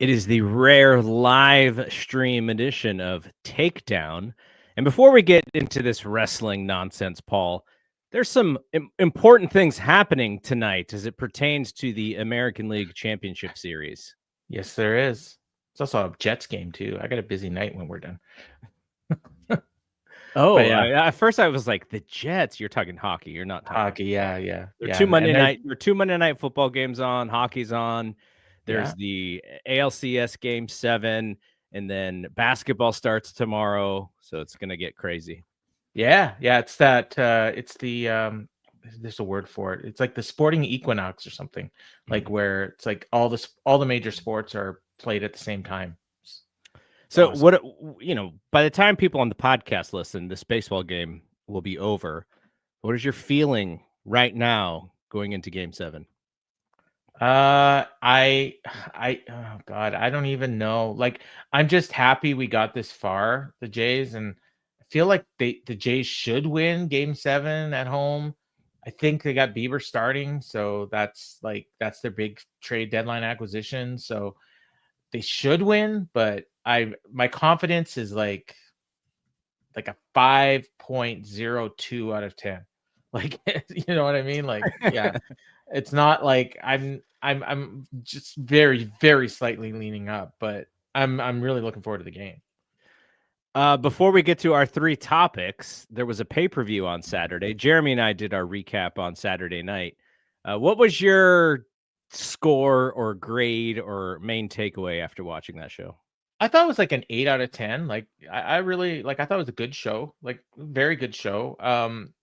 It is the rare live stream edition of Takedown. And before we get into this wrestling nonsense, Paul, there's some important things happening tonight as it pertains to the American League Championship Series. Yes, there is. It's also a Jets game, too. I got a busy night when we're done. At first I was like, the Jets, you're talking hockey. You're not talking hockey. Yeah. There are two Monday night football games on, hockey's on. There's the ALCS Game 7, and then basketball starts tomorrow, so it's going to get crazy. Yeah, it's that, there's a word for it. It's like the sporting equinox or something, like where it's like all the major sports are played at the same time. So awesome. By the time people on the podcast listen, this baseball game will be over. What is your feeling right now going into Game 7? Oh God, I don't even know. Like, I'm just happy we got this far, the Jays, and I feel like the Jays should win Game 7 at home. I think they got Bieber starting, so that's their big trade deadline acquisition. So they should win, but my confidence is like a 5.02 out of 10. Like, you know what I mean? Like, yeah. It's not like I'm just very, very slightly leaning up, but I'm really looking forward to the game. Before we get to our three topics, there was a pay-per-view on Saturday. Jeremy and I did our recap on Saturday night. What was your score or grade or main takeaway after watching that show? I thought it was like an 8 out of 10. Like, I really I thought it was a good show, like very good show.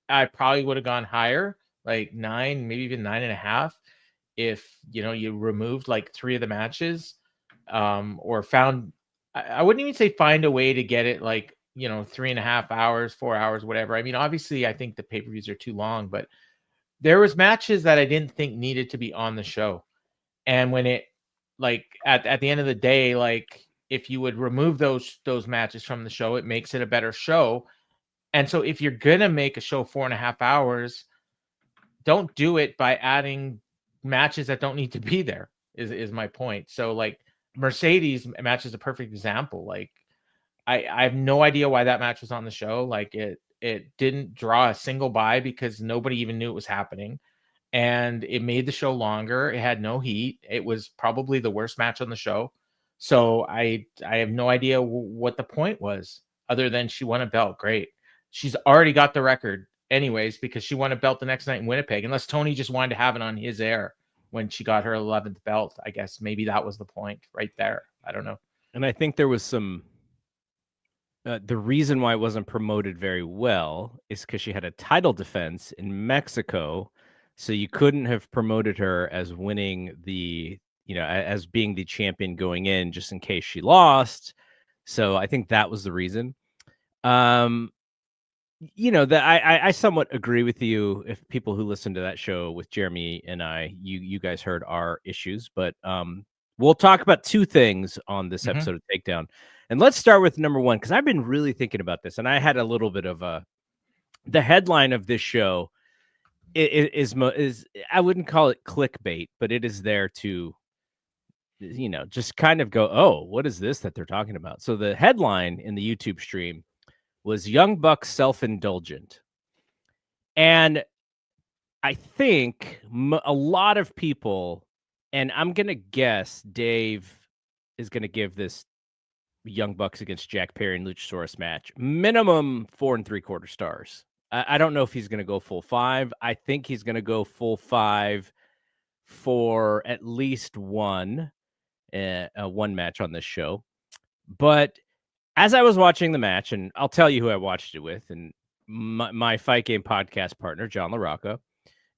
I probably would have gone higher, like 9, maybe even 9.5, if you removed like 3 of the matches, or found. I wouldn't even say find a way to get it like 3.5 hours, 4 hours, whatever. I mean, obviously, I think the pay-per-views are too long, but there was matches that I didn't think needed to be on the show, and when it like at the end of the day, like if you would remove those matches from the show, it makes it a better show. And so if you're gonna make a show 4.5 hours, don't do it by adding matches that don't need to be there, is my point. So like Mercedes match is a perfect example. Like I have no idea why that match was on the show. Like it didn't draw a single buy because nobody even knew it was happening. And it made the show longer. It had no heat. It was probably the worst match on the show. So I have no idea what the point was, other than she won a belt. Great. She's already got the record anyways, because she won a belt the next night in Winnipeg, unless Tony just wanted to have it on his air when she got her 11th belt. I guess maybe that was the point right there. I don't know. And I think there was some, the reason why it wasn't promoted very well is because she had a title defense in Mexico. So you couldn't have promoted her as winning the, as being the champion going in, just in case she lost. So I think that was the reason. I somewhat agree with you. If people who listen to that show with Jeremy and I, you guys heard our issues, but we'll talk about two things on this episode of Takedown. And let's start with number one, because I've been really thinking about this, and I had a little bit of the headline of this show is I wouldn't call it clickbait, but it is there to, just kind of go, oh, what is this that they're talking about? So the headline in the YouTube stream was Young Bucks Self-Indulgent. And I think a lot of people, and I'm going to guess Dave is going to give this Young Bucks against Jack Perry and Luchasaurus match minimum 4 3/4 stars. I don't know if he's going to go full 5. I think he's going to go full 5 for at least one match on this show. But as I was watching the match, and I'll tell you who I watched it with, and my Fight Game podcast partner, John LaRocca,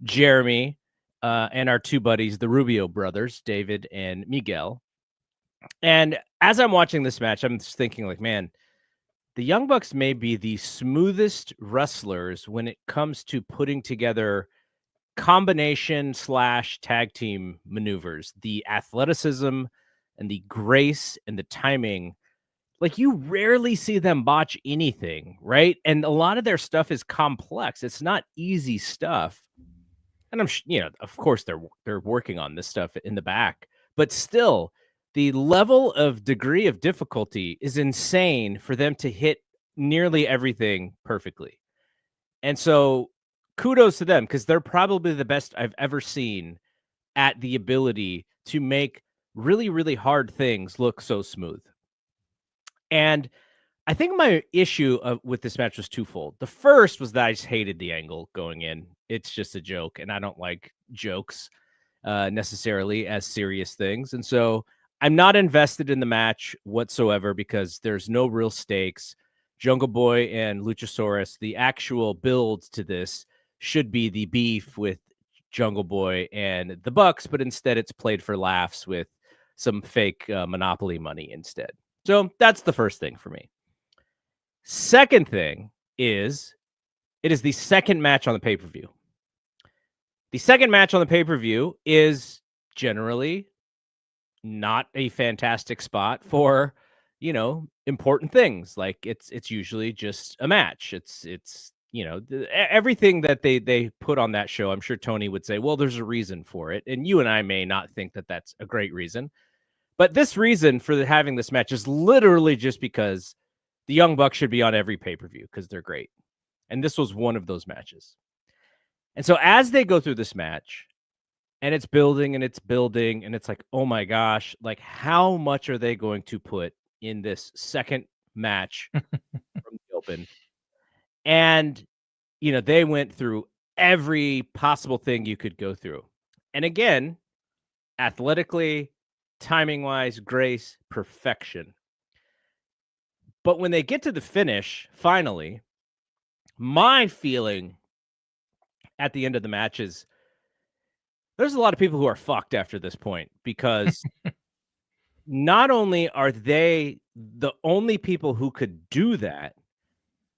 Jeremy, and our two buddies, the Rubio brothers, David and Miguel. And as I'm watching this match, I'm just thinking like, man, the Young Bucks may be the smoothest wrestlers when it comes to putting together combination / tag team maneuvers. The athleticism and the grace and the timing, like you rarely see them botch anything, right? And a lot of their stuff is complex. It's not easy stuff. And I'm, of course they're working on this stuff in the back, but still the level of degree of difficulty is insane for them to hit nearly everything perfectly. And so kudos to them, because they're probably the best I've ever seen at the ability to make really, really hard things look so smooth. And I think my issue with this match was twofold. The first was that I just hated the angle going in. It's just a joke, and I don't like jokes necessarily as serious things. And so I'm not invested in the match whatsoever because there's no real stakes. Jungle Boy and Luchasaurus, the actual build to this should be the beef with Jungle Boy and the Bucks, but instead it's played for laughs with some fake Monopoly money instead. So that's the first thing for me. Second thing is, it is the second match on the pay-per-view. The second match on the pay-per-view is generally not a fantastic spot for, important things. Like it's usually just a match. It's everything that they put on that show. I'm sure Tony would say, well, there's a reason for it. And you and I may not think that that's a great reason. But this reason for having this match is literally just because the Young Bucks should be on every pay-per-view because they're great. And this was one of those matches. And so as they go through this match, and it's building and it's building, and it's like, oh my gosh, like how much are they going to put in this second match from the open? And, they went through every possible thing you could go through. And again, athletically, timing-wise, grace, perfection. But when they get to the finish, finally, my feeling at the end of the match is there's a lot of people who are fucked after this point, because not only are they the only people who could do that,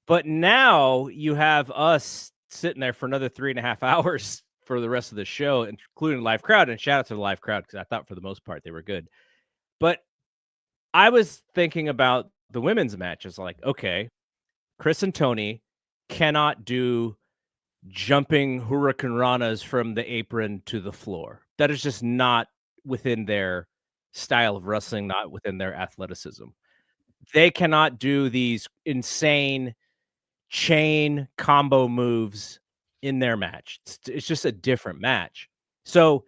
but now you have us sitting there for another 3.5 hours for the rest of the show, including live crowd. And shout out to the live crowd, because I thought for the most part they were good. But I was thinking about the women's matches, like, okay, Chris and Tony cannot do jumping hurricane ranas from the apron to the floor. That is just not within their style of wrestling, not within their athleticism. They cannot do these insane chain combo moves in their match. It's just a different match. So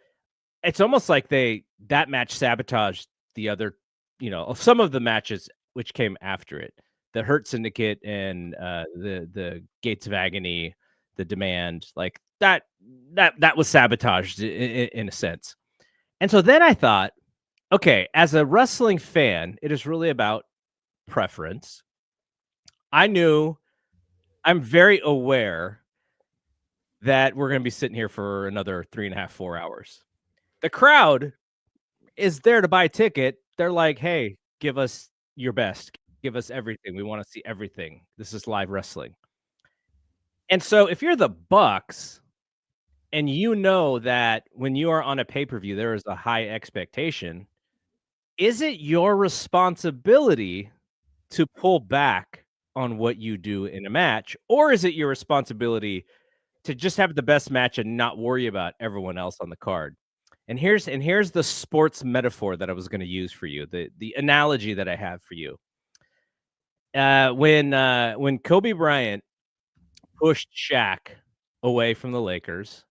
it's almost like that match sabotaged the other, some of the matches which came after it. The Hurt Syndicate and the Gates of Agony, the Demand, like that was sabotaged in a sense. And so then I thought, okay, as a wrestling fan, it is really about preference. I'm very aware that we're going to be sitting here for another 3.5, 4 hours. The crowd is there to buy a ticket. They're like, hey, give us your best. Give us everything. We want to see everything. This is live wrestling. And so if you're the Bucks and you know that when you are on a pay-per-view, there is a high expectation, is it your responsibility to pull back on what you do in a match? Or is it your responsibility to just have the best match and not worry about everyone else on the card? And here's the sports metaphor that I was going to use for you, the analogy that I have for you. When Kobe Bryant pushed Shaq away from the Lakers,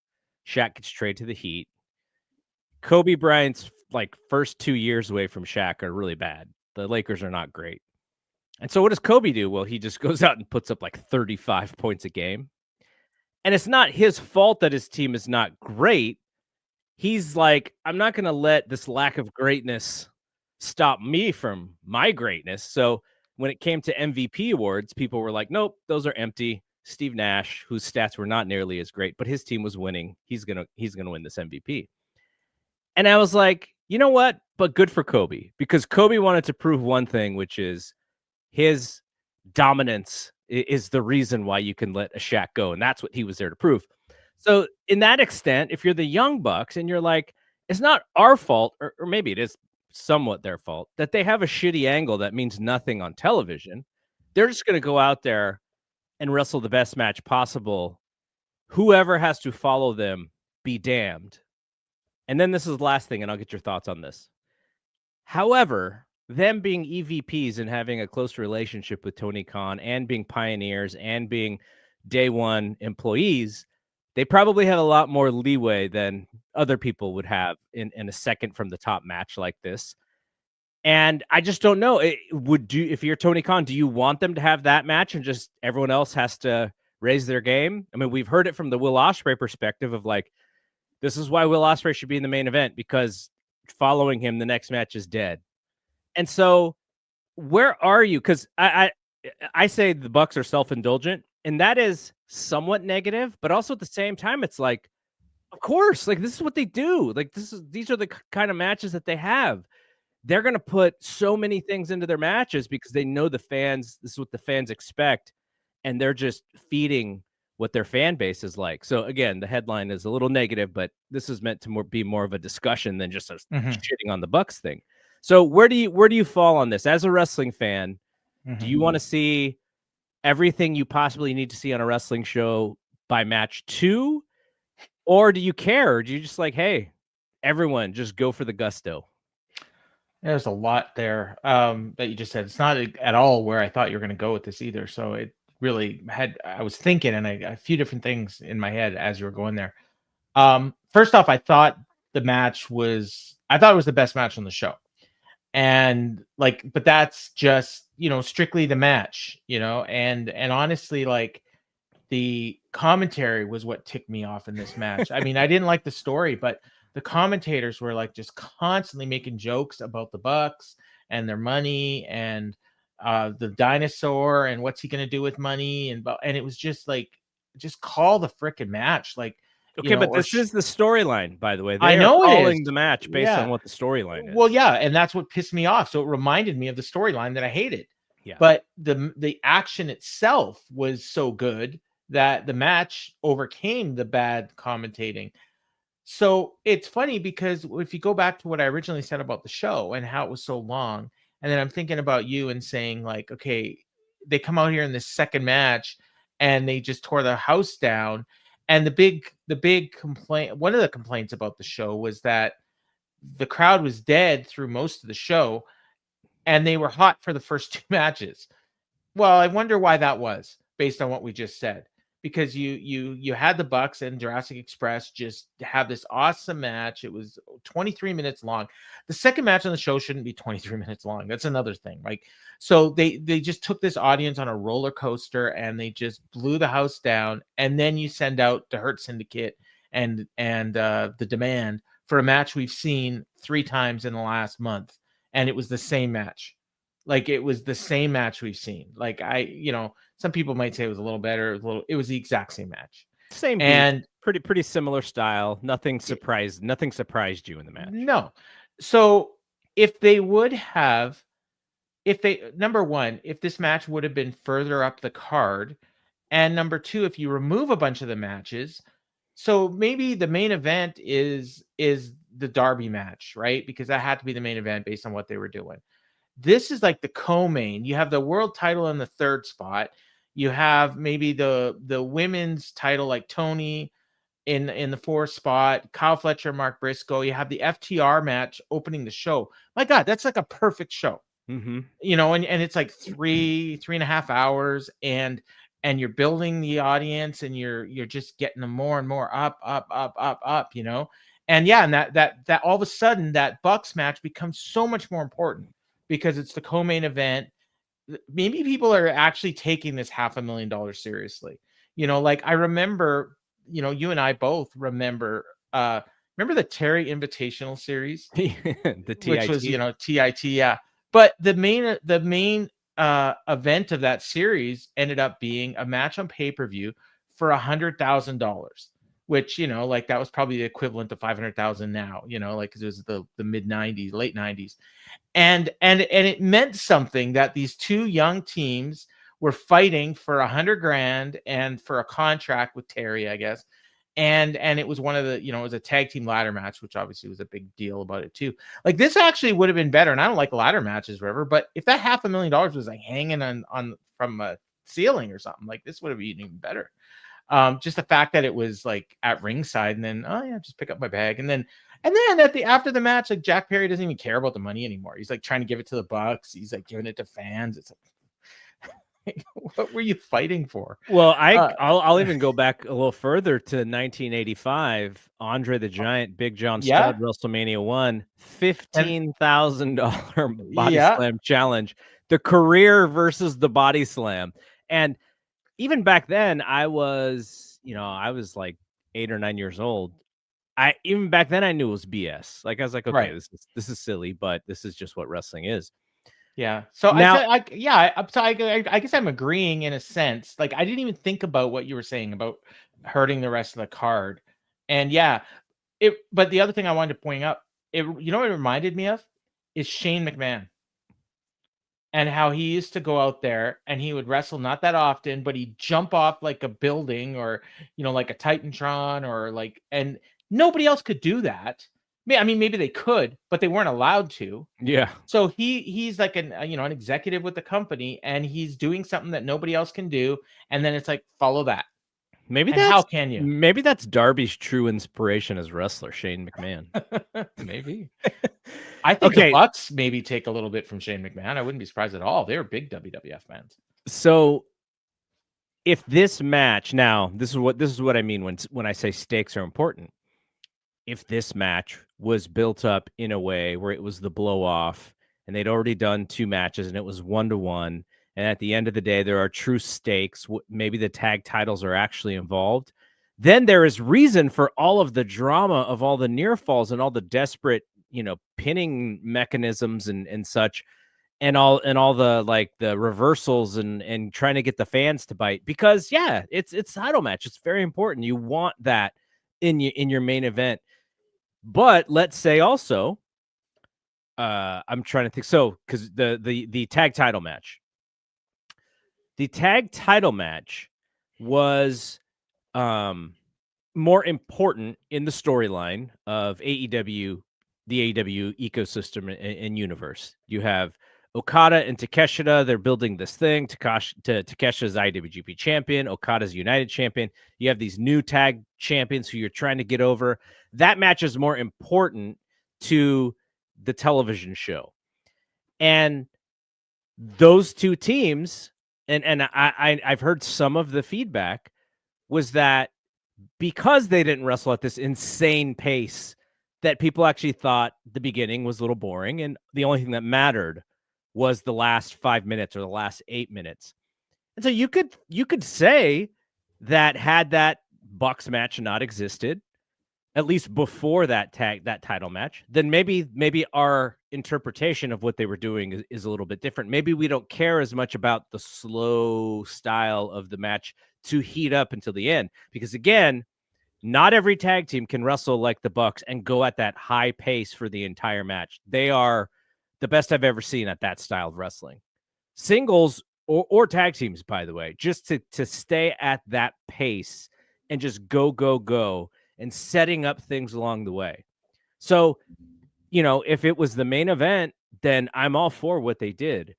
Shaq gets traded to the Heat. Kobe Bryant's first 2 years away from Shaq are really bad. The Lakers are not great. And so what does Kobe do? Well, he just goes out and puts up 35 points a game. And it's not his fault that his team is not great. He's like, I'm not going to let this lack of greatness stop me from my greatness. So when it came to MVP awards, people were like, nope, those are empty. Steve Nash, whose stats were not nearly as great, but his team was winning. He's gonna win this MVP. And I was like, you know what? But good for Kobe, because Kobe wanted to prove one thing, which is his dominance is the reason why you can let a Shaq go. And that's what he was there to prove. So in that extent, if you're the Young Bucks and you're like, it's not our fault, or maybe it is somewhat their fault, that they have a shitty angle that means nothing on television. They're just going to go out there and wrestle the best match possible. Whoever has to follow them, be damned. And then this is the last thing, and I'll get your thoughts on this. However, them being EVPs and having a close relationship with Tony Khan and being pioneers and being day one employees, they probably have a lot more leeway than other people would have in a second from the top match like this. And I just don't know. If you're Tony Khan, do you want them to have that match and just everyone else has to raise their game? I mean, we've heard it from the Will Ospreay perspective of like, this is why Will Ospreay should be in the main event, because following him, the next match is dead. And so, where are you? Because I say the Bucks are self-indulgent, and that is somewhat negative, but also at the same time, it's like, of course, like this is what they do. Like these are the kind of matches that they have. They're going to put so many things into their matches because they know the fans. This is what the fans expect, and they're just feeding what their fan base is like. So again, the headline is a little negative, but this is meant to be more of a discussion than just a shitting on the Bucks thing. So where do you fall on this as a wrestling fan? Do you want to see everything you possibly need to see on a wrestling show by match 2, or do you care? Or do you just like, hey, everyone just go for the gusto? There's a lot there that you just said. It's not at all where I thought you were going to go with this either. So it really I was thinking and a few different things in my head as you were going there. First off, I thought it was the best match on the show. And like, but that's just, strictly the match, and honestly, like the commentary was what ticked me off in this match. I mean, I didn't like the story, but the commentators were like just constantly making jokes about the Bucks and their money and the dinosaur and what's he going to do with money. And it was just like, just call the frickin' match. Like, okay, but this is the storyline, by the way. I know they're calling the match based Yeah. on what the storyline is. Well, yeah, and that's what pissed me off. So it reminded me of the storyline that I hated. Yeah. But the action itself was so good that the match overcame the bad commentating. So it's funny because if you go back to what I originally said about the show and how it was so long, and then I'm thinking about you and saying like, okay, they come out here in this second match and they just tore the house down. And the big complaint, one of the complaints about the show was that the crowd was dead through most of the show and they were hot for the first 2 matches. Well, I wonder why that was based on what we just said, because you had the Bucks and Jurassic Express just have this awesome match. It was 23 minutes long. The second match on the show shouldn't be 23 minutes long. That's another thing. Like, so they just took this audience on a roller coaster and they just blew the house down. And then you send out the Hurt Syndicate and the Demand for a match we've seen 3 times in the last month. And it was the same match. Like, it was the same match we've seen. Like, some people might say it was a little better. It was the exact same match. Same and beat, pretty similar style. Nothing surprised you in the match. No. So if number one, if this match would have been further up the card, and number 2, if you remove a bunch of the matches, so maybe the main event is the Derby match, right? Because that had to be the main event based on what they were doing. This is like the co-main. You have the world title in the 3rd spot. You have maybe the women's title, like Tony in the 4th spot, Kyle Fletcher, Mark Briscoe. You have the FTR match opening the show. My God, that's like a perfect show. Mm-hmm. And it's like 3.5 hours, and you're building the audience, and you're just getting them more and more up, and yeah, and that all of a sudden that Bucks match becomes so much more important because it's the co-main event. Maybe people are actually taking this $500,000 seriously. Like I remember, you and I both remember the Terry Invitational Series, the TIT. which was, TIT, yeah. But the main event of that series ended up being a match on pay-per-view for $100,000, which, like that was probably the equivalent to 500,000 now, like, cause it was the mid 90s, late 90s. And it meant something that these 2 young teams were fighting for $100,000 and for a contract with Terry, I guess. And it was one of the, it was a tag team ladder match, which obviously was a big deal about it too. Like, this actually would have been better. And I don't like ladder matches, whatever, but if that $500,000 was like hanging on from a ceiling or something, like, this would have been even better. Just the fact that it was like at ringside, and then, oh yeah, just pick up my bag. And then And then after the match, like Jack Perry doesn't even care about the money anymore. He's like trying to give it to the Bucks. He's like giving it to fans. It's like, what were you fighting for? Well, I'll even go back a little further to 1985. Andre the Giant, Big John Yeah. Studd, WrestleMania 1, $15,000 body Yeah. slam challenge. The career versus the body slam. And even back then, I was like 8 or 9 years old. Even back then I knew it was BS. Like I was like, okay, Right. this is silly, but this is just what wrestling is. Yeah. So Now, I guess I'm agreeing in a sense. Like I didn't even think about what you were saying about hurting the rest of the card. And yeah, but the other thing I wanted to point out, you know what it reminded me of is Shane McMahon. And how he used to go out there and he would wrestle not that often, but he'd jump off like a building or, like a Titantron or like, and nobody else could do that. I mean, maybe they could, but they weren't allowed to. yeah. So he's like an executive with the company and he's doing something that nobody else can do. And then it's like, follow that. Maybe And how can you? maybe that's Darby's true inspiration as wrestler, Shane McMahon. Maybe. I think the Okay. Bucks maybe take a little bit from Shane McMahon. I wouldn't be surprised at all. They were big WWF fans. So if this match, now this is what I mean when I say stakes are important. If this match was built up in a way where it was the blow off and they'd already done 2 matches and it was 1-1, and at the end of the day there are true stakes, maybe the tag titles are actually involved, then there is reason for all of the drama of all the near falls and all the desperate, pinning mechanisms and such, and all the like the reversals and trying to get the fans to bite, because yeah, it's title match. It's very important. You want that in your main event. But let's say also, I'm trying to think. So, because the tag title match, was more important in the storyline of AEW, the AEW ecosystem and universe. You have Okada and Takeshita. They're building this thing. Takeshia's IWGP champion. Okada's United champion. You have these new tag champions who you're trying to get over. That match is more important to the television show. And those two teams, and I've heard some of the feedback was that because they didn't wrestle at this insane pace, that people actually thought the beginning was a little boring, and the only thing that mattered was the last 5 minutes or the last 8 minutes. And so you could say that had that Bucks match not existed, at least before that title match, then maybe our interpretation of what they were doing is a little bit different. Maybe we don't care as much about the slow style of the match to heat up until the end, because again, not every tag team can wrestle like the Bucks and go at that high pace for the entire match. They are the best I've ever seen at that style of wrestling. Singles or tag teams, by the way, just to stay at that pace and just go and setting up things along the way. So, if it was the main event, then I'm all for what they did.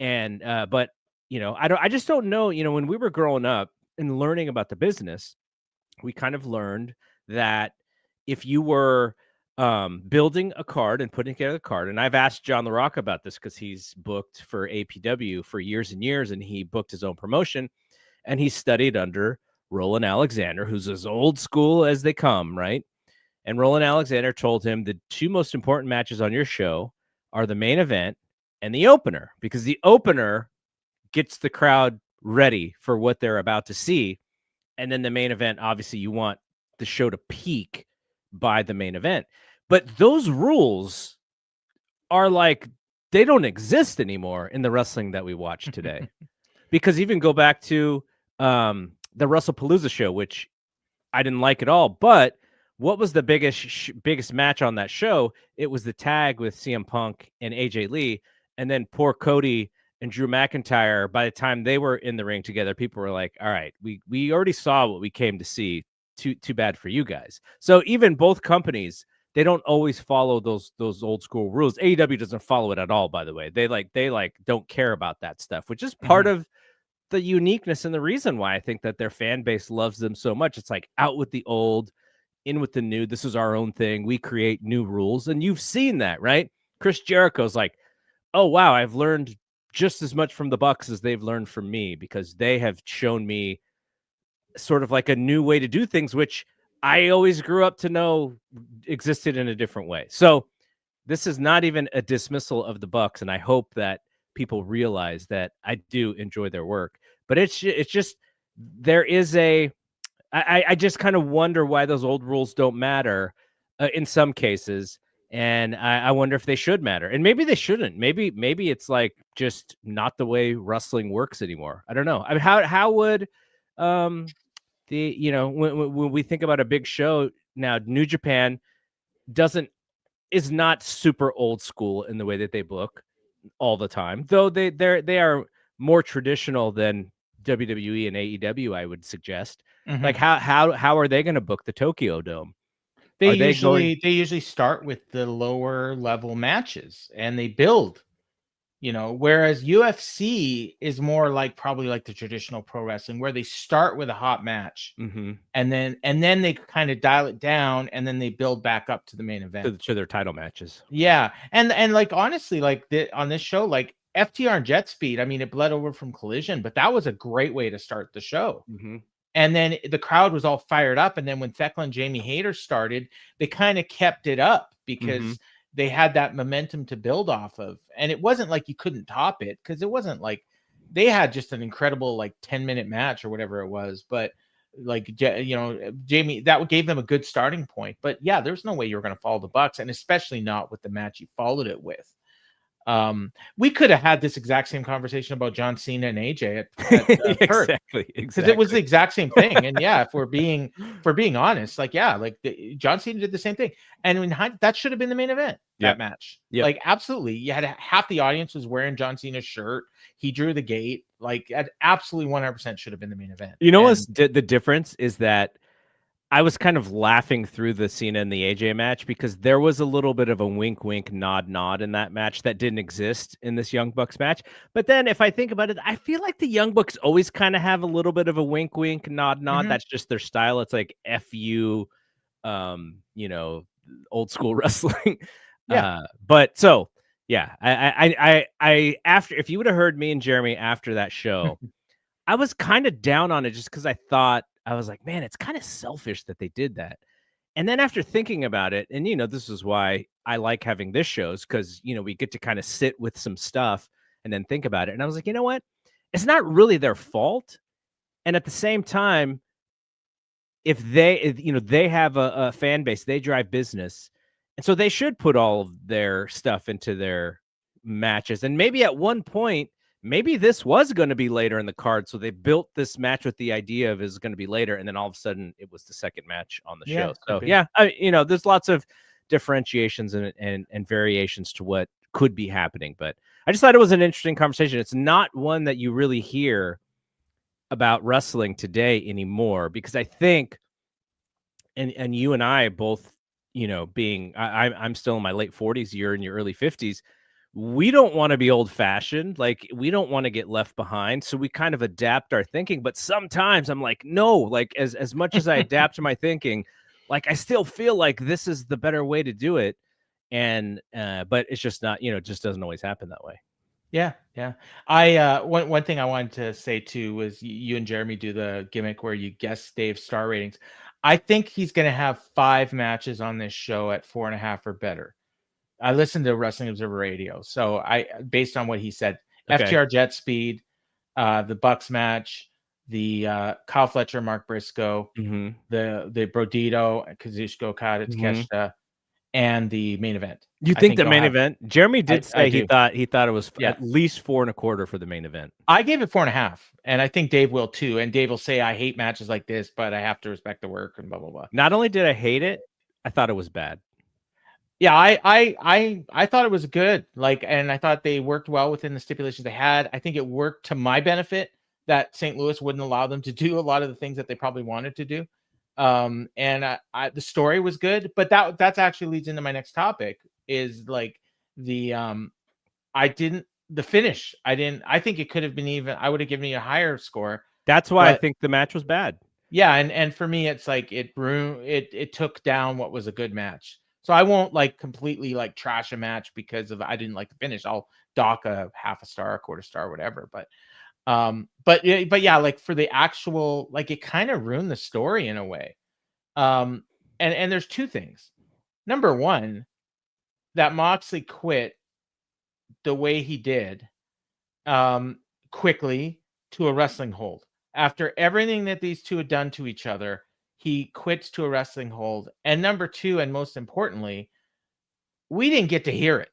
And but I just don't know, when we were growing up and learning about the business, we kind of learned that if you were building a card and putting together a card, and I've asked John the Rock about this because he's booked for APW for years and years, and he booked his own promotion, and he studied under Roland Alexander, who's as old school as they come, right? And Roland Alexander told him the 2 most important matches on your show are the main event and the opener, because the opener gets the crowd ready for what they're about to see. And then the main event, obviously, you want the show to peak by the main event. But those rules are like, they don't exist anymore in the wrestling that we watch today. Because even go back to the WrestlePalooza show, which I didn't like at all. But what was the biggest match on that show? It was the tag with CM Punk and AJ Lee. And then poor Cody and Drew McIntyre, by the time they were in the ring together, people were like, all right, we already saw what we came to see. Too bad for you guys. So even both companies, they don't always follow those old school rules. AEW doesn't follow it at all, by the way. They don't care about that stuff, which is part of the uniqueness and the reason why I think that their fan base loves them so much. It's like, out with the old, in with the new. This is our own thing. We create new rules. And you've seen that, right? Chris Jericho's like, oh, wow, I've learned just as much from the Bucks as they've learned from me, because they have shown me sort of like a new way to do things, which I always grew up to know existed in a different way. So this is not even a dismissal of the Bucks, and I hope that people realize that I do enjoy their work. But it's just there is I just kind of wonder why those old rules don't matter in some cases, and I wonder if they should matter, and maybe they shouldn't. Maybe it's like just not the way wrestling works anymore. I don't know. I mean, how would when we think about a big show now, New Japan is not super old school in the way that they book all the time, though they are more traditional than WWE and AEW, I would suggest. Like how are they going to book the Tokyo Dome? They usually start with the lower level matches and they build, whereas UFC is more like probably like the traditional pro wrestling where they start with a hot match and then they kind of dial it down and then they build back up to the main event to their title matches. Yeah. And like, honestly, like on this show, like FTR and Jet Speed, I mean, it bled over from Collision, but that was a great way to start the show. And then the crowd was all fired up. And then when Thekla and Jamie Hayter started, they kind of kept it up because they had that momentum to build off of. And it wasn't like you couldn't top it, because it wasn't like they had just an incredible like 10-minute match or whatever it was. But like, Jamie, that gave them a good starting point. But yeah, there's no way you were going to follow the Bucks, and especially not with the match you followed it with. We could have had this exact same conversation about John Cena and AJ at exactly, because it was the exact same thing. And yeah, if we're being honest, like John Cena did the same thing, and that should have been the main event. That match, like absolutely, you had half the audience was wearing John Cena's shirt. He drew the gate, like absolutely 100% should have been the main event. What's the difference is that I was kind of laughing through the Cena and the AJ match because there was a little bit of a wink, wink, nod, nod in that match that didn't exist in this Young Bucks match. But then if I think about it, I feel like the Young Bucks always kind of have a little bit of a wink, wink, nod, nod. That's just their style. It's like FU, old school wrestling. But so, yeah, I after, if you would have heard me and Jeremy after that show, I was kind of down on it just because I was like, man, it's kind of selfish that they did that. And then after thinking about it, and, this is why I like having this shows, because, we get to kind of sit with some stuff and then think about it. And I was like, you know what? It's not really their fault. And at the same time, if they have a fan base, they drive business. And so they should put all of their stuff into their matches. And maybe at one point, maybe this was going to be later in the card. So they built this match with the idea of it's going to be later. And then all of a sudden it was the second match on the show. So there's lots of differentiations and variations to what could be happening. But I just thought it was an interesting conversation. It's not one that you really hear about wrestling today anymore, because I think, and you and I both, being, I'm still in my late 40s, you're in your early 50s. We don't want to be old fashioned. Like, we don't want to get left behind. So we kind of adapt our thinking. But sometimes I'm like, no, like as much as I adapt to my thinking, like I still feel like this is the better way to do it. And, but it's just not, it just doesn't always happen that way. Yeah. I one thing I wanted to say too was you and Jeremy do the gimmick where you guess Dave's star ratings. I think he's going to have 5 matches on this show at 4.5 or better. I listened to Wrestling Observer Radio, so based on what he said, FTR Jet Speed, the Bucks match, the Kyle Fletcher, Mark Briscoe, the Brodito, Kazuchika Okada, Takeshita, and the main event. You think the main event? Jeremy did say he thought it was at least 4.25 for the main event. I gave it 4.5, and I think Dave will too. And Dave will say, I hate matches like this, but I have to respect the work and blah blah blah. Not only did I hate it, I thought it was bad. Yeah, I thought it was good. Like, and I thought they worked well within the stipulations they had. I think it worked to my benefit that St. Louis wouldn't allow them to do a lot of the things that they probably wanted to do. And the story was good, but that's actually leads into my next topic is like the finish. I think it could have been even. I would have given you a higher score. That's why I think the match was bad. Yeah, and for me, it's like it took down what was a good match. So I won't like completely like trash a match because of I didn't like the finish. I'll dock a half a star, a quarter star, whatever. But yeah, like for the actual, like it kind of ruined the story in a way. And there's two things. Number one, that Moxley quit the way he did, quickly to a wrestling hold. After everything that these two had done to each other, he quits to a wrestling hold. And number two, and most importantly, we didn't get to hear it.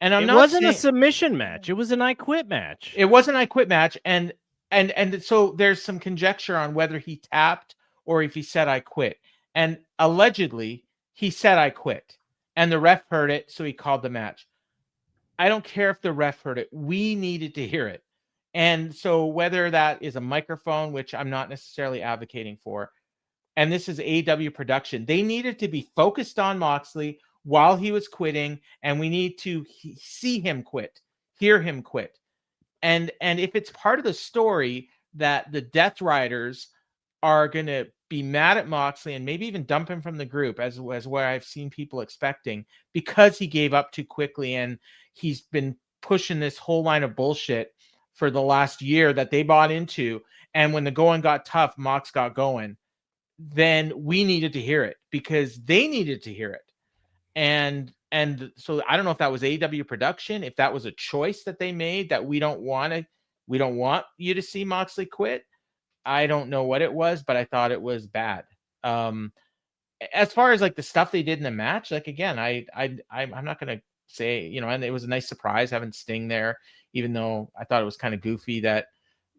And I'm It not wasn't a saying submission match. It was an I Quit match. it wasn't I quit match. And so there's some conjecture on whether he tapped or if he said I quit. And allegedly he said I quit. And the ref heard it, so he called the match. I don't care if the ref heard it. We needed to hear it. And so whether that is a microphone, which I'm not necessarily advocating for, and this is AEW production, they needed to be focused on Moxley while he was quitting, and we need to see him quit, hear him quit. And if it's part of the story that the Death Riders are going to be mad at Moxley and maybe even dump him from the group, as where I've seen people expecting, because he gave up too quickly and he's been pushing this whole line of bullshit for the last year that they bought into. And when the going got tough, Mox got going. Then we needed to hear it because they needed to hear it. And so I don't know if that was AEW production, if that was a choice that they made that we don't want you to see Moxley quit. I don't know what it was, but I thought it was bad. As far as like the stuff they did in the match, like again, I'm not gonna say, you know, and it was a nice surprise having Sting there, even though I thought it was kind of goofy that,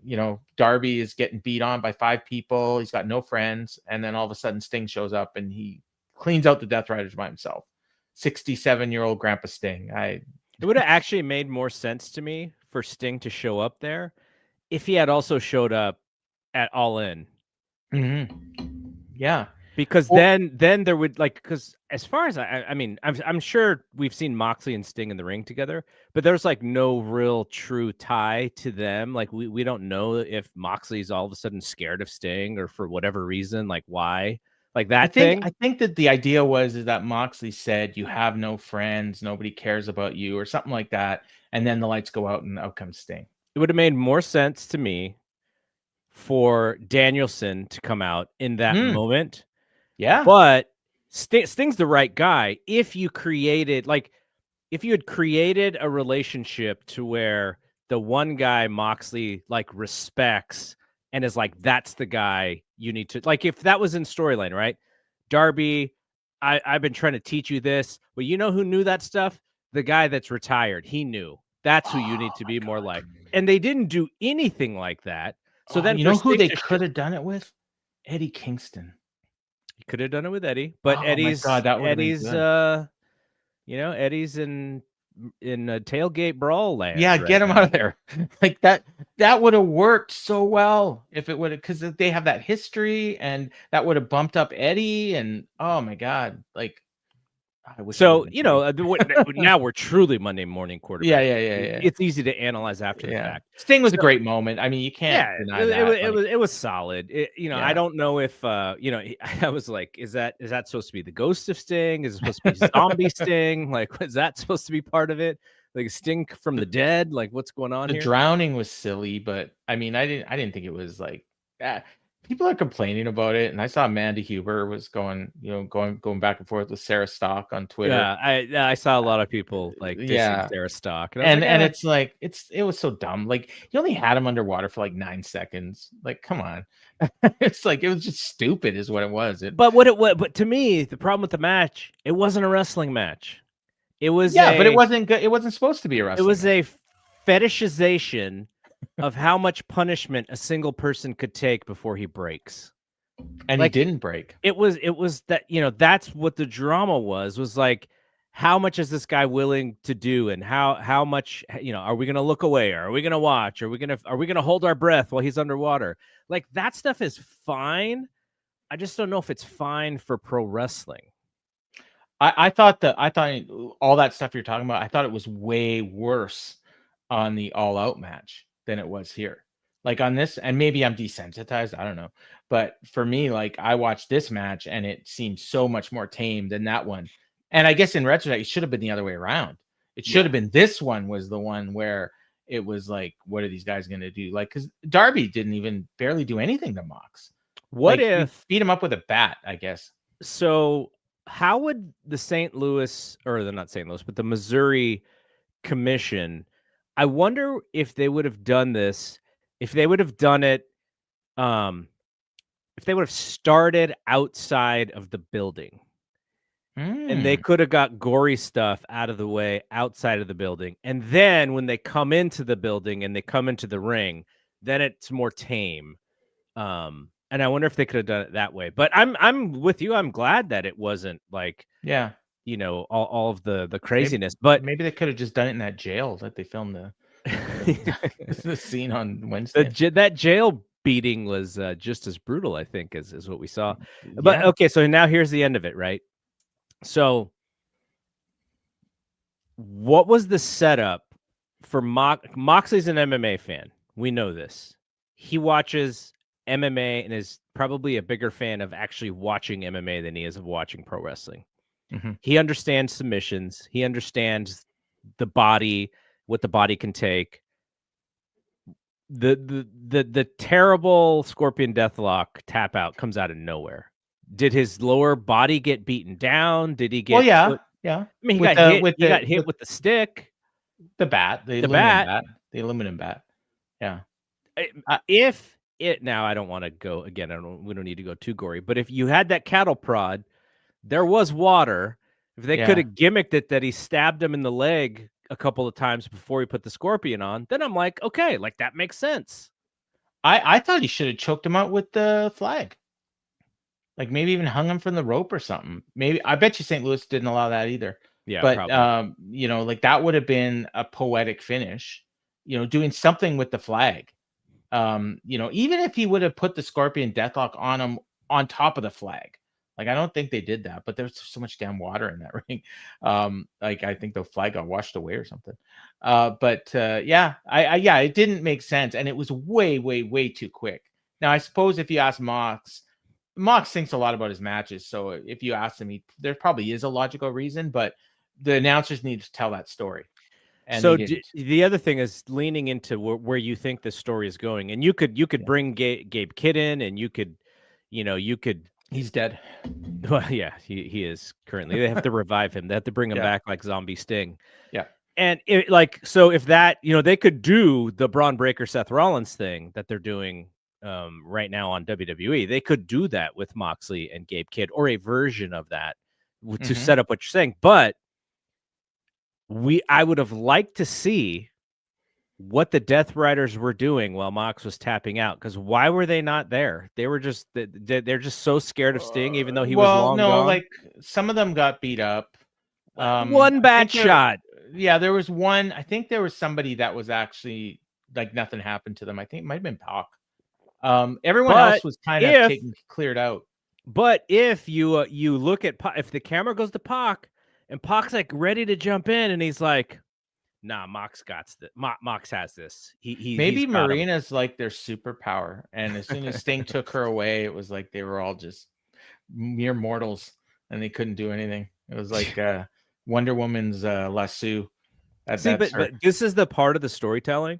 you know, Darby is getting beat on by 5 people, he's got no friends, and then all of a sudden Sting shows up and he cleans out the Death Riders by himself. 67-year-old Grandpa Sting. It would have actually made more sense to me for Sting to show up there if he had also showed up at All In. Yeah. Because then there would, like, because as far as I mean, I'm sure we've seen Moxley and Sting in the ring together, but there's like no real true tie to them. Like we don't know if Moxley's all of a sudden scared of Sting or for whatever reason, like why, like that thing. I think that the idea is that Moxley said, "You have no friends, nobody cares about you," or something like that, and then the lights go out and out comes Sting. It would have made more sense to me for Danielson to come out in that moment. Yeah. But Sting's the right guy. If you had created a relationship to where the one guy Moxley like respects and is like, that's the guy you need to, like, if that was in storyline, right? Darby, I've been trying to teach you this. Well, you know who knew that stuff? The guy that's retired. He knew. That's who you need to be more like. And they didn't do anything like that. So then you know who they could have done it with? Eddie Kingston. You could have done it with Eddie, but Eddie's you know, Eddie's in a tailgate brawl land. Yeah, get him out of there. Like that would have worked so well if it would have, because they have that history and that would have bumped up Eddie. And oh my God, like so, you know, now we're truly Monday morning quarterback. Yeah. It's easy to analyze after the fact. Sting was a great moment. I mean, you can't deny that. It was solid. You know, I don't know if you know, I was like, is that supposed to be the ghost of Sting? Is it supposed to be zombie Sting? Like, is that supposed to be part of it? Like Sting from the dead? Like, what's going on here? The drowning was silly, but I mean, I didn't think it was like that. People are complaining about it, and I saw Amanda Huber was going back and forth with Sarah Stock on Twitter. Yeah, I saw a lot of people like dissing Sarah Stock, and it's like it was so dumb. Like you only had him underwater for like 9 seconds. Like, come on, it's like it was just stupid, is what it was. But to me, the problem with the match, it wasn't a wrestling match. It was but it wasn't good. It wasn't supposed to be a wrestling. It was a fetishization of how much punishment a single person could take before he breaks. And like, he didn't break. It was that, you know, that's what the drama was like, how much is this guy willing to do, and how much, you know, are we going to look away, or are we going to watch, are we going to hold our breath while he's underwater? Like, that stuff is fine. I just don't know if it's fine for pro wrestling. I thought all that stuff you're talking about, I thought it was way worse on the All Out match than it was here. Like on this, and maybe I'm desensitized, I don't know. But for me, like I watched this match and it seemed so much more tame than that one. And I guess in retrospect, it should have been the other way around. It should have been this one was the one where it was like, what are these guys going to do? Like, because Darby didn't even barely do anything to Mox. What Like, he if beat him up with a bat, I guess. so? How would the St. Louis, or the not St. Louis, but the Missouri Commission? I wonder if they would have done this, if they would have done it, if they would have started outside of the building. And they could have got gory stuff out of the way outside of the building. And then when they come into the building and they come into the ring, then it's more tame. And I wonder if they could have done it that way. But I'm with you. I'm glad that it wasn't like, Yeah, you know, all of the craziness. But maybe they could have just done it in that jail that they filmed the scene on Wednesday. that jail beating was just as brutal, I think, is what we saw. Yeah. But okay, so now here's the end of it, right? So what was the setup for Moxley's an MMA fan. We know this. He watches MMA and is probably a bigger fan of actually watching MMA than he is of watching pro wrestling. Mm-hmm. He understands submissions. He understands the body, what the body can take. The terrible Scorpion Deathlock tap out comes out of nowhere. Did his lower body get beaten down? Did he get? Well, yeah. I mean, he got hit with the stick, the bat, the aluminum bat. Yeah. If it now, I don't want to go again. We don't need to go too gory. But if you had that cattle prod, there was water. If they could have gimmicked it that he stabbed him in the leg a couple of times before he put the Scorpion on, then I'm like, okay, like that makes sense. I thought he should have choked him out with the flag. Like maybe even hung him from the rope or something. Maybe I bet you St. Louis didn't allow that either. Yeah, but probably. you know, like that would have been a poetic finish. You know, doing something with the flag. You know, even if he would have put the Scorpion Deathlock on him on top of the flag. Like I don't think they did that, but there's so much damn water in that ring. Like I think the flag got washed away or something. Yeah, it didn't make sense, and it was way too quick. Now I suppose if you ask Mox thinks a lot about his matches, so if you ask him, there probably is a logical reason, but the announcers need to tell that story. And so the other thing is leaning into where you think the story is going, and you could bring Gabe Kidd in, and you could. He's dead. Well, yeah, he is currently. They have to revive him. They have to bring him back like Zombie Sting. Yeah. And if that, they could do the Braun Breaker Seth Rollins thing that they're doing right now on WWE. They could do that with Moxley and Gabe Kidd, or a version of that to set up what you're saying. But I would have liked to see what the Death Riders were doing while Mox was tapping out, because why were they not there? They were just they're just so scared of Sting, even though he was long gone. Like some of them got beat up. One bad shot. Yeah, there was one. I think there was somebody that was actually like nothing happened to them. I think it might have been Pac. Everyone else was kind of cleared out. But if you look at Pac, if the camera goes to Pac and Pac's like ready to jump in, and he's like, nah, Mox got this. Mox has this. Maybe Marina's like their superpower, and as soon as Sting took her away, it was like they were all just mere mortals, and they couldn't do anything. It was like Wonder Woman's lasso. But this is the part of the storytelling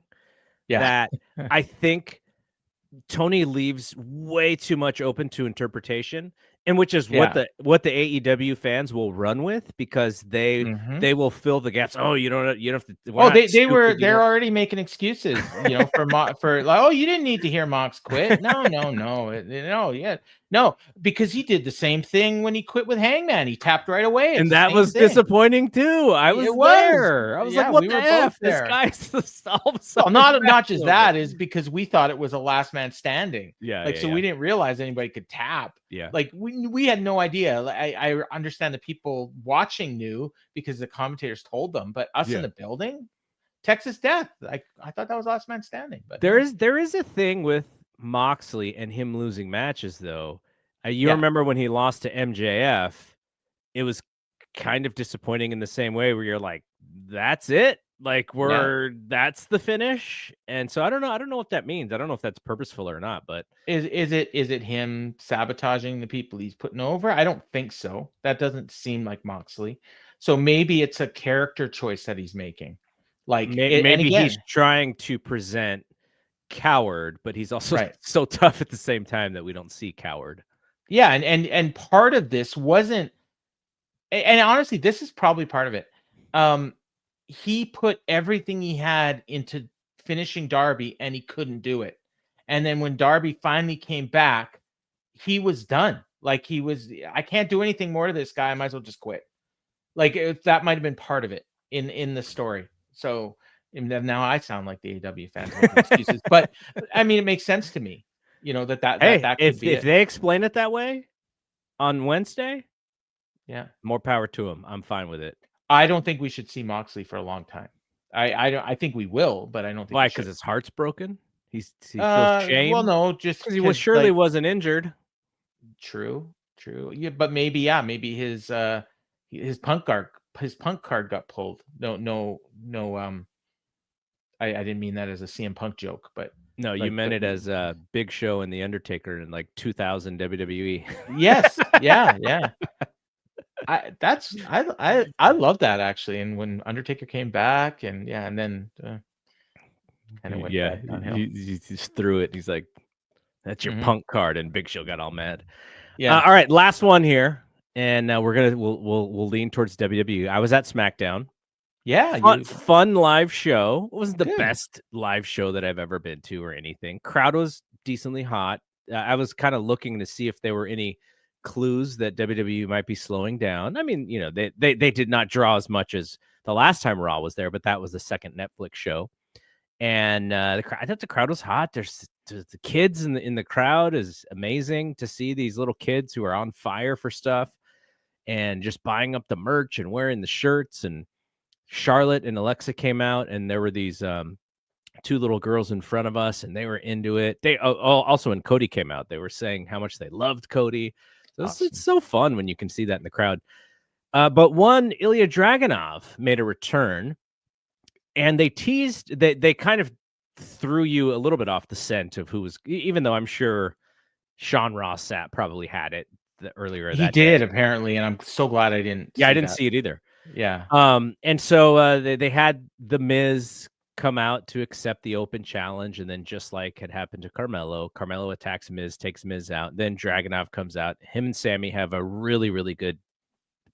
that I think Tony leaves way too much open to interpretation, and which is what the AEW fans will run with, because they will fill the gaps. Oh, you don't have to. They're already making excuses, for like, oh, you didn't need to hear Mox quit. No, because he did the same thing when he quit with Hangman. He tapped right away, and that was disappointing too. I was there. I was like, what the F? This guy's not just that, is because we thought it was a last man standing. We didn't realize anybody could tap. Like we had no idea. I understand that people watching knew because the commentators told them, but us in the building, Texas Death. I thought that was last man standing. But there is a thing with Moxley and him losing matches, though. You remember when he lost to MJF? It was kind of disappointing in the same way, where you're like, that's it. Like that's the finish. And so I don't know what that means. I don't know if that's purposeful or not, but Is it him sabotaging the people he's putting over? I don't think so. That doesn't seem like Moxley. So maybe it's a character choice that he's making. Like, and maybe he's again, trying to present coward, but he's also right. so tough at the same time that we don't see coward. Yeah, and part of this wasn't, and honestly, this is probably part of it. He put everything he had into finishing Darby, and he couldn't do it. And then when Darby finally came back, he was done. Like, I can't do anything more to this guy. I might as well just quit. Like, that might have been part of it in the story. So, and then now I sound like the AW fans making excuses, but I mean, it makes sense to me. You know, that could be if they explain it that way on Wednesday, yeah, more power to him. I'm fine with it. I don't think we should see Moxley for a long time. I think we will, but I don't think why, because his heart's broken. He feels shame. Well, no, just because he surely wasn't injured. True. Yeah, but maybe his punk card got pulled. No. I didn't mean that as a CM Punk joke, but no, you meant it as a Big Show and the Undertaker in like 2000 WWE. Yes, yeah. I love that, actually. And when Undertaker came back, and then kind of went bad downhill. He just threw it. And he's like, "That's your Punk card," and Big Show got all mad. Yeah. All right, last one here, and we'll lean towards WWE. I was at SmackDown. Yeah, fun live show. It wasn't the best live show that I've ever been to or anything. Crowd was decently hot. I was kind of looking to see if there were any clues that WWE might be slowing down. I mean, they did not draw as much as the last time Raw was there, but that was the second Netflix show. And I thought the crowd was hot. There's the kids in the crowd is amazing to see these little kids who are on fire for stuff and just buying up the merch and wearing the shirts. And Charlotte and Alexa came out, and there were these two little girls in front of us, and they were into it. They also, when Cody came out, they were saying how much they loved Cody. So awesome. It's so fun when you can see that in the crowd. But one, Ilja Dragunov made a return, and they teased, they kind of threw you a little bit off the scent of who was, even though I'm sure Sean Ross probably had it earlier. He did, apparently, and I'm so glad I didn't. Yeah, I didn't see it either. Yeah. And so they had The Miz come out to accept the open challenge, and then just like had happened to Carmelo attacks Miz, takes Miz out. Then Dragunov comes out. Him and Sami have a really, really good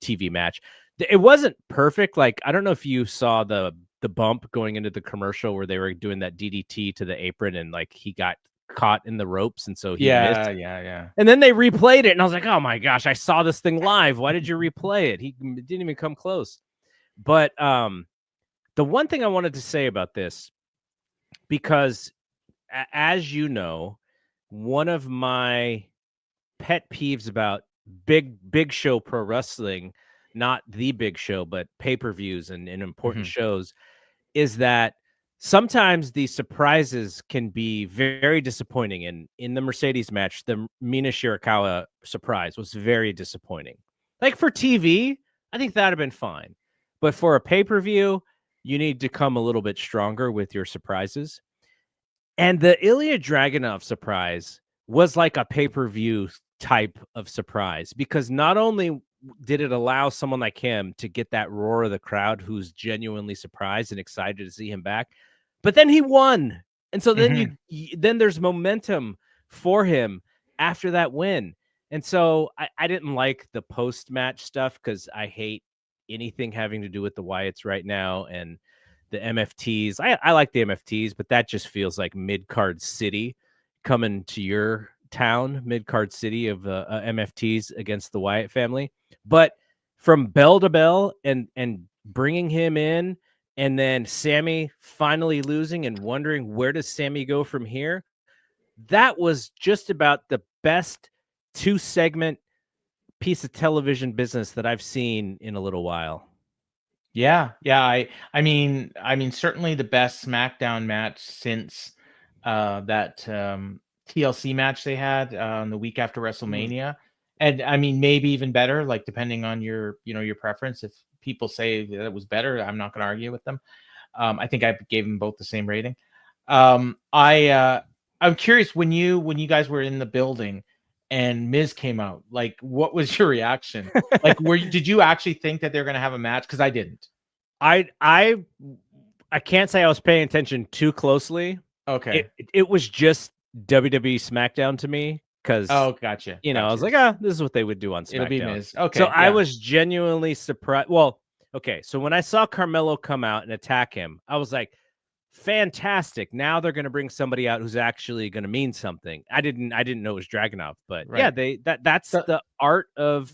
TV match. It wasn't perfect. Like, I don't know if you saw the bump going into the commercial where they were doing that DDT to the apron, and like he got caught in the ropes, and so he missed. Yeah. And then they replayed it, and I was like, oh my gosh, I saw this thing live. Why did you replay it? He didn't even come close. But the one thing I wanted to say about this, because as you know, one of my pet peeves about big show pro wrestling, not the Big Show, but pay-per-views and important shows, is that sometimes the surprises can be very disappointing. And in the Mercedes match, the Mina Shirakawa surprise was very disappointing. Like, for TV, I think that'd have been fine. But for a pay-per-view, you need to come a little bit stronger with your surprises. And the Ilja Dragunov surprise was like a pay-per-view type of surprise, because not only did it allow someone like him to get that roar of the crowd who's genuinely surprised and excited to see him back, but then he won. And so then then there's momentum for him after that win. And so I didn't like the post-match stuff, because I hate anything having to do with the Wyatts right now and the MFTs. I like the MFTs, but that just feels like mid-card city coming to your town, mid-card city of MFTs against the Wyatt family. But from bell to bell and bringing him in, and then Sami finally losing and wondering, where does Sami go from here? That was just about the best 2-segment piece of television business that I've seen in a little while. Yeah. I mean, certainly the best SmackDown match since that TLC match they had on the week after WrestleMania. And I mean, maybe even better, like, depending on your preference. If people say that it was better, I'm not going to argue with them. I think I gave them both the same rating. I'm curious, when you guys were in the building and Miz came out, like, what was your reaction? Like, did you actually think that they're going to have a match? Because I didn't. I can't say I was paying attention too closely. Okay. It was just WWE SmackDown to me, because gotcha. I was like, this is what they would do on SmackDown. It'll be Miz. Okay. So I was genuinely surprised. Well, okay, so when I saw Carmelo come out and attack him, I was like, fantastic. Now they're going to bring somebody out who's actually going to mean something. I didn't know it was Dragunov, but Right. yeah, that's the art of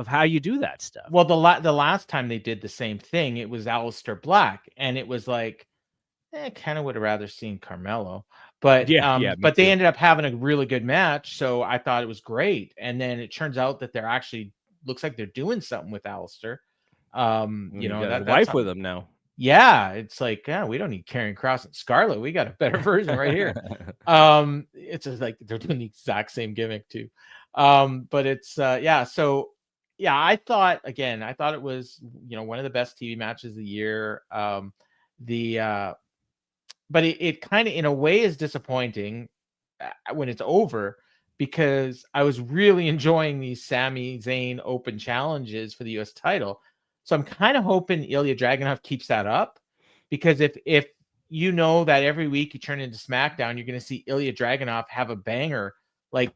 how you do that stuff. Well, the last time they did the same thing, it was Aleister Black, and it was like, kind of would have rather seen Carmelo, but but they ended up having a really good match, so I thought it was great. And then it turns out that they're actually, looks like they're doing something with Aleister. You know, that wife with him now. Yeah, it's like, we don't need Karrion Kross and Scarlett. We got a better version right here. It's just like they're doing the exact same gimmick too. But it's so yeah, I thought it was, one of the best TV matches of the year. But it kind of, in a way, is disappointing when it's over, because I was really enjoying these Sami Zayn open challenges for the US title. So I'm kind of hoping Ilja Dragunov keeps that up, because if that every week you turn into SmackDown, you're going to see Ilja Dragunov have a banger. Like,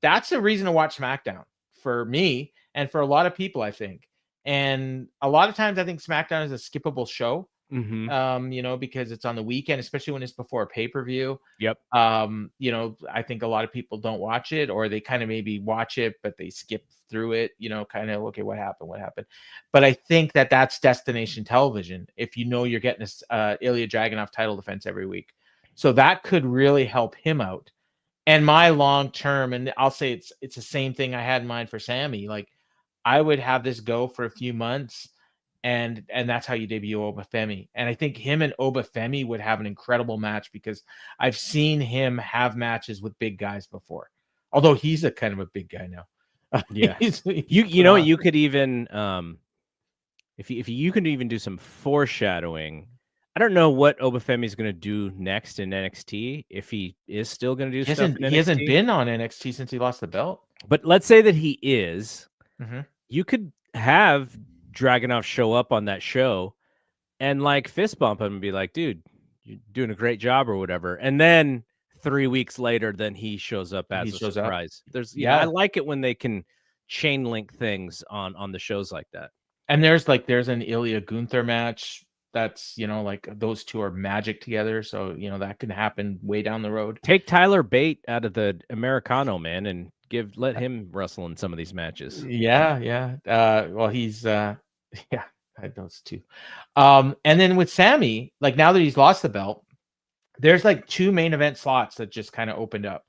that's a reason to watch SmackDown for me and for a lot of people, I think. And a lot of times I think SmackDown is a skippable show. Because it's on the weekend, especially when it's before a pay-per-view. Yep. I think a lot of people don't watch it, or they kind of maybe watch it, but they skip through it, kind of, okay, what happened? But I think that that's destination television, if you're getting this Ilja Dragunov title defense every week. So that could really help him out. And my long-term, and I'll say it's the same thing I had in mind for Sami. Like, I would have this go for a few months, and that's how you debut Obafemi. And I think him and Obafemi would have an incredible match, because I've seen him have matches with big guys before, although he's a kind of a big guy now. Yeah. You could even if you can even do some foreshadowing. I don't know what Obafemi is going to do next in NXT, if he is still going to do stuff in NXT. He hasn't been on NXT since he lost the belt. But let's say that he is. Mm-hmm. You could have Dragunov show up on that show and like fist bump him and be like, dude, you're doing a great job or whatever. And then 3 weeks later, then he shows up as a surprise. I like it when they can chain link things on the shows like that. And there's an Ilya Gunther match that's, like, those two are magic together. So, that can happen way down the road. Take Tyler Bate out of the Americano, man, and let him wrestle in some of these matches. Yeah. Well, he's I had those two. And then with Sami, like, now that he's lost the belt, there's like 2 main event slots that just kind of opened up,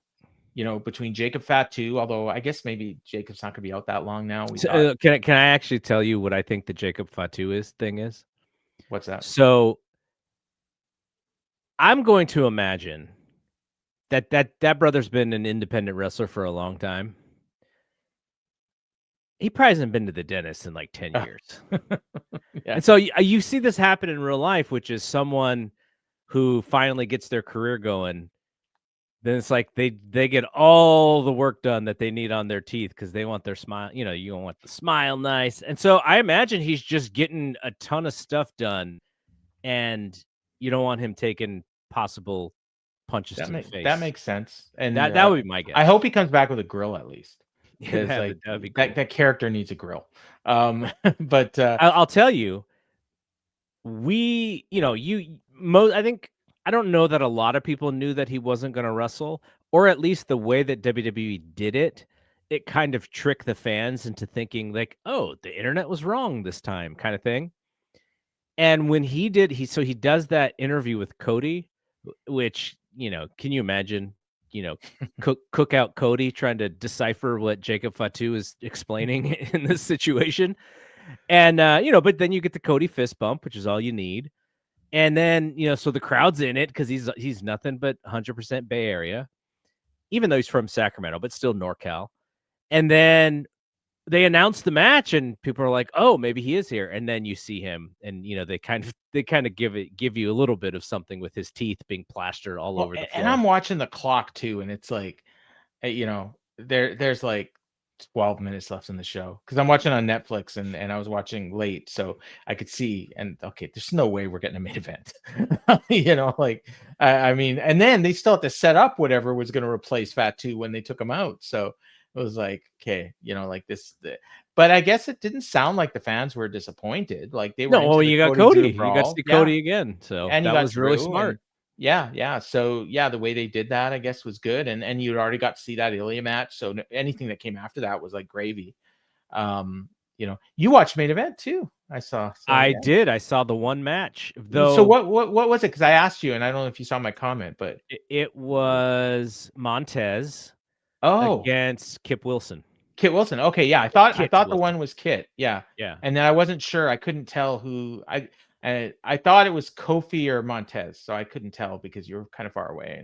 between Jacob Fatu, although I guess maybe Jacob's not gonna be out that long now. Can I actually tell you what I think the Jacob Fatu thing is? What's that? So I'm going to imagine that brother's been an independent wrestler for a long time. He probably hasn't been to the dentist in like 10 years. Yeah. And so you see this happen in real life, which is someone who finally gets their career going. Then it's like they get all the work done that they need on their teeth, because they want their smile. You want the smile nice. And so I imagine he's just getting a ton of stuff done, and you don't want him taking possible punches to the face. That makes sense. And that would be my guess. I hope he comes back with a grill at least. Because that'd be cool. that character needs a grill. But I'll tell you, I don't know that a lot of people knew that he wasn't going to wrestle, or at least the way that WWE did it kind of tricked the fans into thinking like, oh, the internet was wrong this time, kind of thing. And when he does that interview with Cody, which, can you imagine, cook out Cody trying to decipher what Jacob Fatu is explaining in this situation. And, but then you get the Cody fist bump, which is all you need. And then, so the crowd's in it, because he's nothing but 100% Bay Area, even though he's from Sacramento, but still NorCal. And then they announced the match, and people are like, "Oh, maybe he is here." And then you see him, and they kind of give you a little bit of something with his teeth being plastered all over the and floor. I'm watching the clock too, and it's like, there's like 12 minutes left in the show because I'm watching on Netflix, and I was watching late, so I could see. And okay, there's no way we're getting a main event. Like I mean, and then they still have to set up whatever was going to replace Fatu when they took him out. So it was like, okay, like this. But I guess it didn't sound like the fans were disappointed. Like they were No, well, into the you got Cody Drew Cody. You got to brawl. see Yeah, Cody again, so and you that got was really Drew, smart. and yeah. So yeah, the way they did that, I guess, was good. And you'd already got to see that Ilya match. So anything that came after that was like gravy. You watched main event too. I saw. So, I yeah. did. I saw the one match, So though. what was it? Because I asked you, and I don't know if you saw my comment, but It was Montez oh, against Kip Wilson. Kit Wilson. Okay, yeah, I thought Kit the Wilson. one was Kit. Yeah, Yeah. and then I wasn't sure. I couldn't tell who I thought it was Kofi or Montez, so I couldn't tell because you were kind of far away,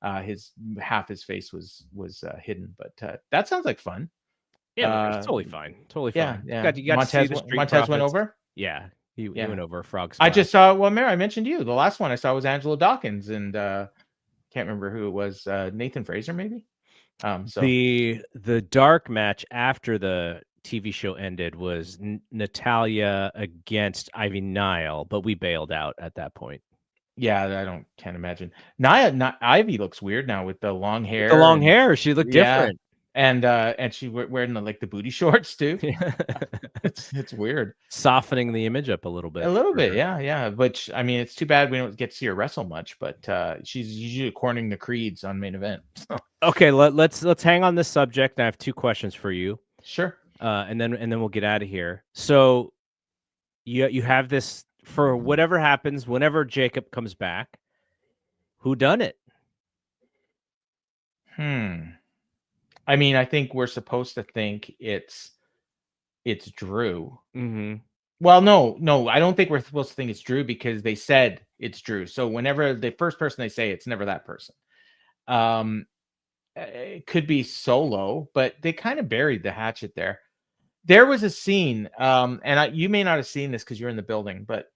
and his half his face was hidden. But that sounds like fun. Yeah, it's totally fine. Totally Yeah, fine. yeah. You got to see the Street Montez went Profits. over. Yeah, he Yeah. went over a frog I splash. just saw. Well, Mary, I mentioned you. The last one I saw was Angelo Dawkins, and can't remember who it was. Nathan Fraser, maybe. So the dark match after the TV show ended was Natalia against Ivy Nile, but we bailed out at that point. yeah, can't imagine. Ivy looks weird now with the long hair. The long hair, she looked different. And she wearing the booty shorts too. It's weird. Softening the image up a little bit. A little bit, yeah. But I mean, it's too bad we don't get to see her wrestle much. But she's usually cornering the creeds on main event. Okay, let's hang on this subject. I have two questions for you. Sure. And then we'll get out of here. So you have this for whatever happens, whenever Jacob comes back. Who done it? I mean, I think we're supposed to think it's Drew. Mm-hmm. Well, no, I don't think we're supposed to think it's Drew because they said it's Drew. So whenever the first person they say, it's never that person. It could be Solo, but they kind of buried the hatchet there. There was a scene, and you may not have seen this because you're in the building, but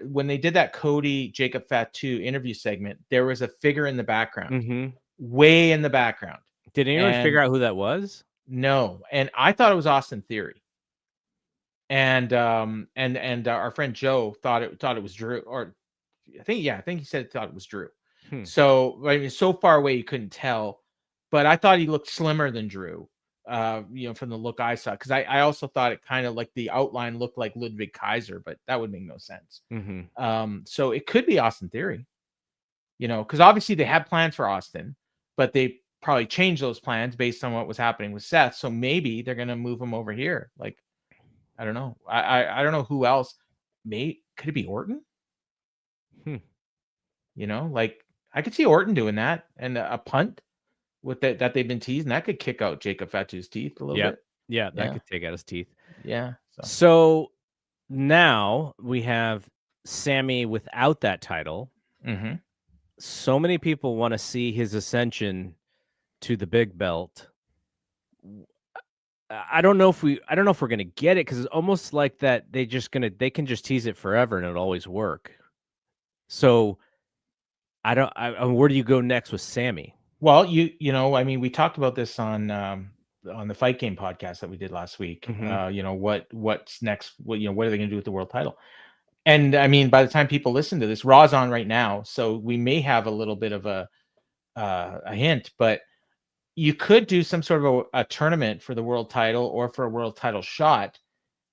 when they did that Cody Jacob Fatu interview segment, there was a figure in the background, way in the background. Did anyone figure out who that was? No, and I thought it was Austin Theory. And our friend Joe thought it was Drew, or I think he said thought it was Drew. So I mean, so far away you couldn't tell, but I thought he looked slimmer than Drew. From the look I saw, because I also thought it kind of like the outline looked like Ludwig Kaiser, but that would make no sense. So it could be Austin Theory, because obviously they had plans for Austin, but they probably changed those plans based on what was happening with Seth. So maybe they're gonna move him over here. Like, I don't know. I don't know who else. Could it be Orton? Like I could see Orton doing that, and a punt with that they've been teasing, that could kick out Jacob Fatu's teeth a little bit. Yeah, that could take out his teeth. Yeah. So now we have Sami without that title. So many people want to see his ascension to the big belt. I don't know if we're gonna get it, because it's almost like that they can just tease it forever and it'll always work. So where do you go next with Sami? Well, I mean, we talked about this on the Fight Game podcast that we did last week. What's next? What are they going to do with the world title? And I mean, by the time people listen to this, Raw's on right now, so we may have a little bit of a hint. But you could do some sort of a tournament for the world title or for a world title shot,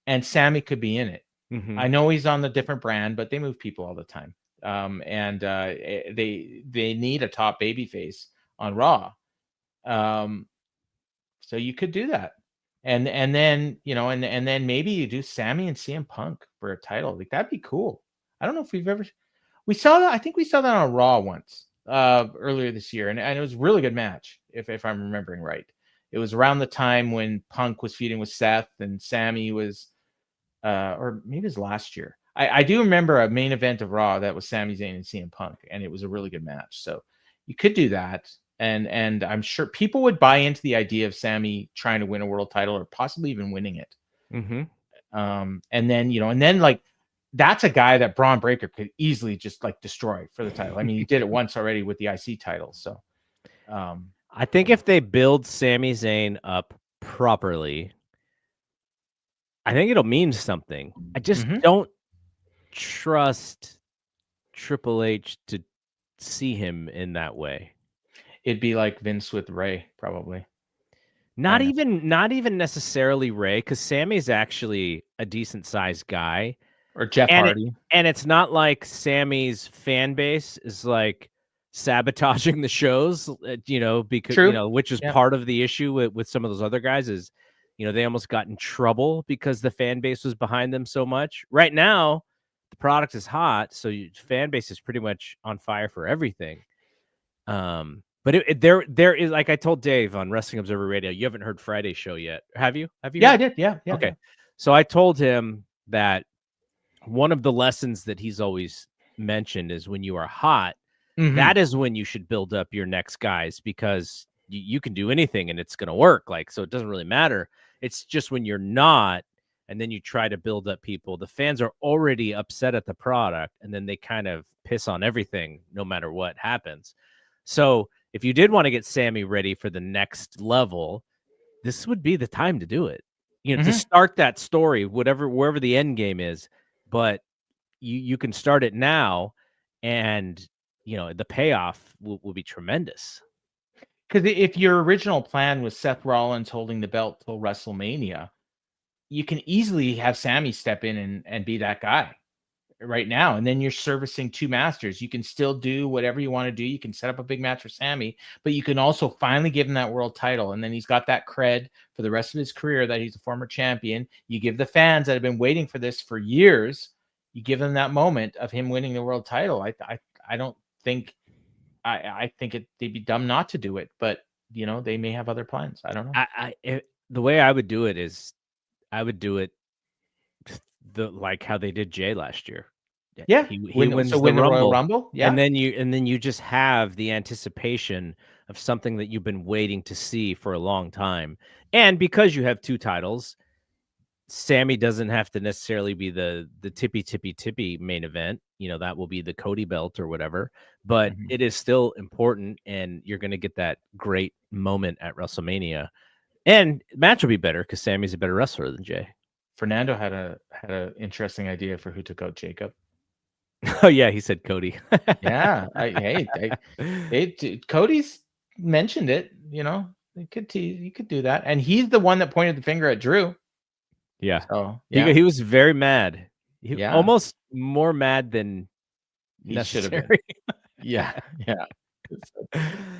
and Sami could be in it. I know he's on the different brand, but they move people all the time. And they need a top babyface on Raw. So you could do that. And then, and then maybe you do Sami and CM Punk for a title. Like, that'd be cool. I don't know if we saw that. I think we saw that on Raw once earlier this year. And it was a really good match, if I'm remembering right. It was around the time when Punk was feuding with Seth and Sami was, or maybe it was last year. I do remember a main event of Raw that was Sami Zayn and CM Punk, and it was a really good match. So you could do that. and I'm sure people would buy into the idea of Sami trying to win a world title or possibly even winning it. And then like that's a guy that Braun Breaker could easily just like destroy for the title. I mean, he did it once already with the IC title. So I think if they build Sami Zayn up properly, I think it'll mean something. I just don't trust Triple H to see him in that way. It'd be like Vince with Ray, probably. Not even necessarily Ray, because Sammy's actually a decent sized guy. Or Jeff Hardy. And it's not like Sammy's fan base is like sabotaging the shows, because which is part of the issue with some of those other guys is, they almost got in trouble because the fan base was behind them so much. Right now, the product is hot, so fan base is pretty much on fire for everything. But there is, like I told Dave on Wrestling Observer Radio, you haven't heard Friday's show yet, have you? Yeah, I did. Yeah. Okay. Yeah. So I told him that one of the lessons that he's always mentioned is when you are hot, that is when you should build up your next guys, because you can do anything and it's going to work. Like, so it doesn't really matter. It's just when you're not, and then you try to build up people, the fans are already upset at the product, and then they kind of piss on everything no matter what happens. So if you did want to get Sami ready for the next level, this would be the time to do it. To start that story, wherever the end game is. But you can start it now, and the payoff will be tremendous. Because if your original plan was Seth Rollins holding the belt till WrestleMania, you can easily have Sami step in and be that guy right now. And then you're servicing two masters. You can still do whatever you want to do. You can set up a big match for Sami, but you can also finally give him that world title. And then he's got that cred for the rest of his career that he's a former champion. You give the fans that have been waiting for this for years, you give them that moment of him winning the world title. I don't think, I think they'd be dumb not to do it, but they may have other plans. I don't know. The way I would do it is I would do it like how they did Jay last year. Yeah, he wins the Royal Rumble. Yeah, and then you just have the anticipation of something that you've been waiting to see for a long time. And because you have two titles, Sami doesn't have to necessarily be the tippy main event. That will be the Cody belt or whatever. But it is still important, and you're going to get that great moment at WrestleMania. And the match will be better because Sami's a better wrestler than Jay. Fernando had a interesting idea for who took out Jacob. Oh yeah, he said Cody. Yeah, Cody's mentioned it. You could do that, and he's the one that pointed the finger at Drew. Yeah. So he was very mad. Almost more mad than he should have been. Yeah.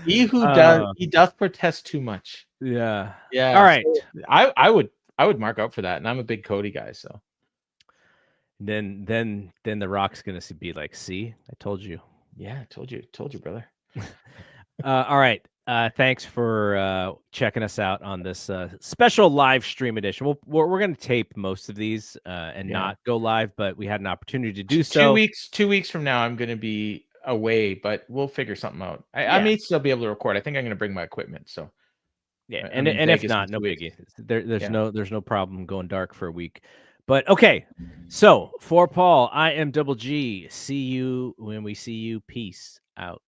He doth protest too much. Yeah. Yeah. All right. So I would mark out for that, and I'm a big Cody guy. So then the Rock's gonna be like, "See, I told you." Yeah, I told you, brother. All right. Thanks for checking us out on this special live stream edition. We're going to tape most of these and not go live, but we had an opportunity to do so. 2 weeks from now, I'm going to be away, but we'll figure something out. I may still be able to record. I think I'm going to bring my equipment. So yeah, and if not, no biggie. There's no problem going dark for a week. But okay, so for Paul, I am Double G. See you when we see you. Peace out.